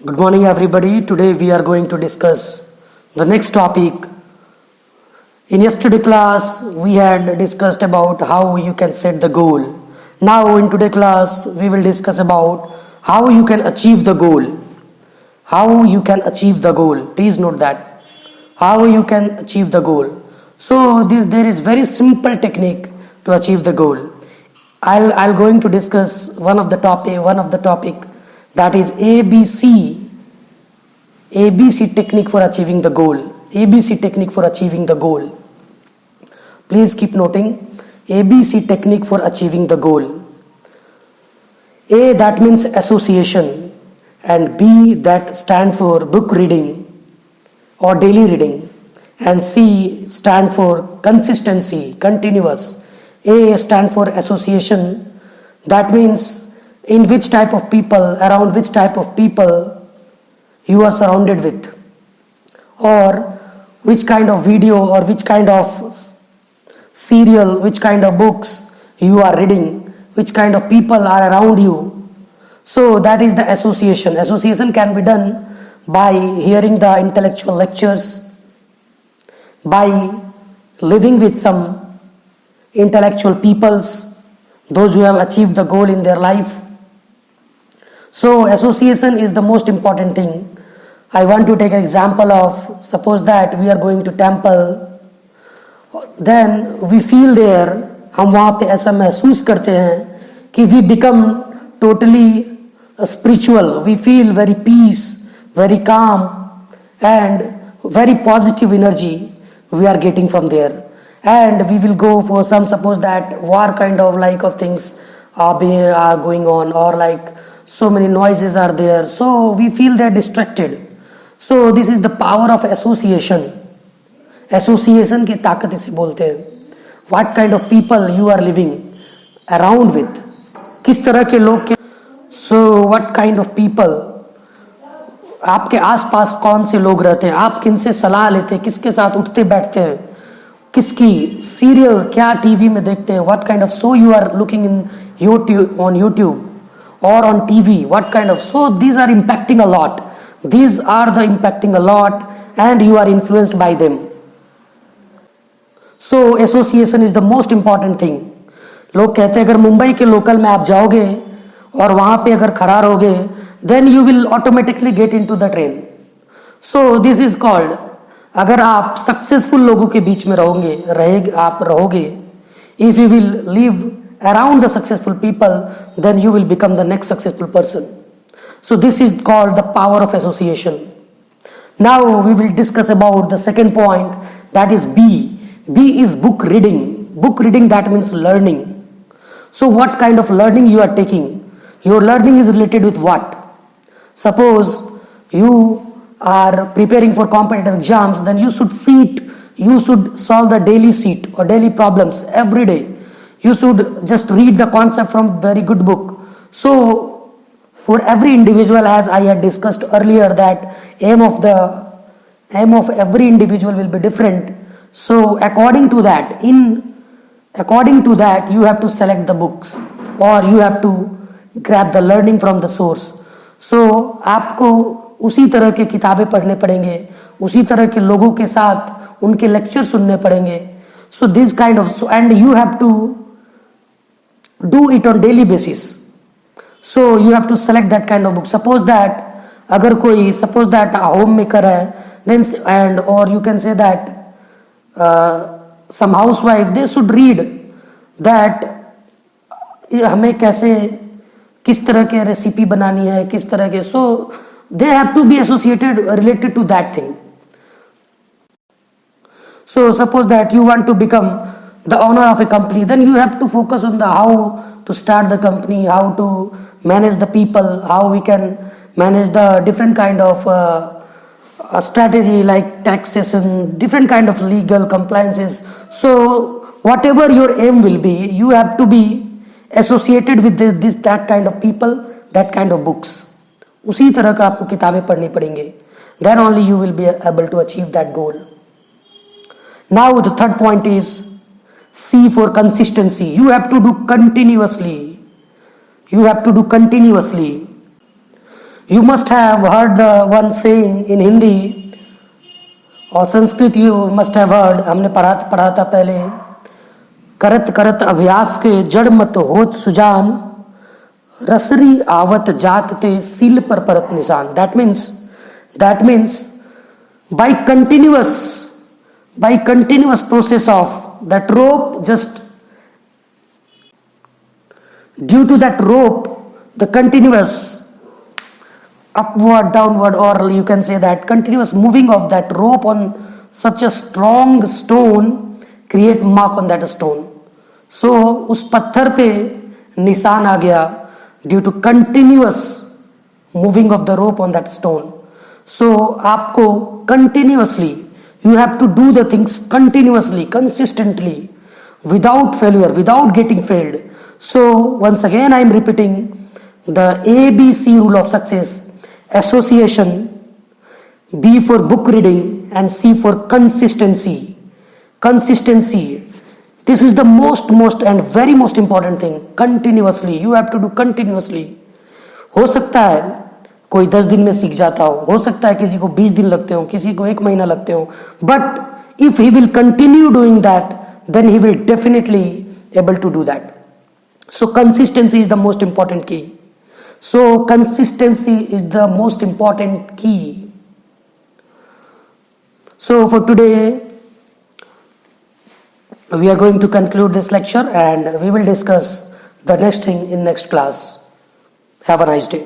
Good morning, everybody. Today we are going to discuss the next topic. In yesterday class, we had discussed about how you can set the goal. Now, in today class, we will discuss about how you can achieve the goal. How you can achieve the goal. Please note that. How you can achieve the goal. So, there is very simple technique to achieve the goal. I'll going to discuss one of the topic that is ABC technique for achieving the goal. ABC technique for achieving the goal. Please keep noting ABC technique for achieving the goal. A, that means association, and B, that stand for book reading or daily reading, and C stand for consistency, continuous. A stand for association, that means in which type of people, around which type of people you are surrounded with, or which kind of video or which kind of serial, which kind of books you are reading, which kind of people are around you. So that is the association. Association can be done by hearing the intellectual lectures, by living with some intellectual peoples, those who have achieved the goal in their life. So association is the most important thing. I want to take an example of, suppose that we are going to temple, then we feel there, हम वहाँ पे ऐसा महसूस करते हैं कि we become totally spiritual, we feel very peace, very calm and very positive energy we are getting from there. And we will go for some, suppose that war kind of like of things are going on, or like so many noises are there, so we feel they're distracted. So this is the power of association. Association की ताकत इसे बोलते हैं. What kind of people you are living around with, किस तरह के लोग के, so what kind of people, आपके आसपास कौन से लोग रहते हैं, आप किन से सलाह लेते हैं, किसके साथ उठते बैठते हैं, किसकी सीरियल क्या टीवी में देखते हैं, what kind of show you are looking in YouTube, on YouTube or on TV, what kind of, so these are impacting a lot. These are the impacting a lot and you are influenced by them. So association is the most important thing. लोग कहते हैं अगर मुंबई के local में आप जाओगे और वहाँ पे अगर खड़ा रहोगे, then you will automatically get into the train. So this is called, अगर आप सक्सेसफुल लोगों के बीच में रहोगे, if you will live around the successful people, then you will become the next successful person. So this is called the power of association. Now we will discuss about the second point, that is B. B is book reading. Book reading, that means learning. So what kind of learning you are taking? Your learning is related with what? Suppose you are preparing for competitive exams, then you should solve the daily sheet or daily problems every day. You should just read the concept from very good book. So for every individual, as I had discussed earlier, that aim of every individual will be different. So according to that, you have to select the books or you have to grab the learning from the source. So आपको उसी तरह के किताबें पढ़ने पड़ेंगे, उसी तरह के लोगों के साथ उनके लेक्चर सुनने पड़ेंगे. So this kind of, and you have to do it on daily basis. So you have to select that kind of book. Suppose that अगर कोई, suppose that a homemaker है, then and or you can say that some housewife, they should read that हमें कैसे किस तरह के recipe बनानी है, किस तरह के, so they have to be related to that thing. So suppose that you want to become the owner of a company, then you have to focus on the how to start the company, how to manage the people, how we can manage the different kind of strategy like taxation, different kind of legal compliances. So whatever your aim will be, you have to be associated with that kind of people, that kind of books. उसी तरह का आपको किताबें पढ़नी पड़ेंगे. Then only you will be able to achieve that goal. Now the third point is C for consistency. You have to do continuously. You have to do continuously. You must have heard the one saying in Hindi और Sanskrit you must have heard, हमने पढ़ा था पहले, करत करत अभ्यास के जड़ मत होत सुजान, रसरी आवत जात ते सील पर परत निशान. That means by continuous process of that rope, just due to that rope, the continuous upward, downward, or you can say that continuous moving of that rope on such a strong stone create mark on that stone. So उस पत्थर पे निशान आ गया due to continuous moving of the rope on that stone. So आपको continuously, you have to do the things continuously, consistently, without failure, without getting failed. So once again I am repeating the ABC rule of success: association, B for book reading, and C for consistency. This is the most and very most important thing. Continuously, you have to do continuously. हो सकता है कोई 10 दिन में सीख जाता हो सकता है किसी को 20 दिन लगते हो, किसी को 1 महीना लगते हो, but if he will continue doing that, then he will definitely able to do that. So consistency is the most important key. So consistency is the most important key. So for today, we are going to conclude this lecture and we will discuss the next thing in next class. Have a nice day.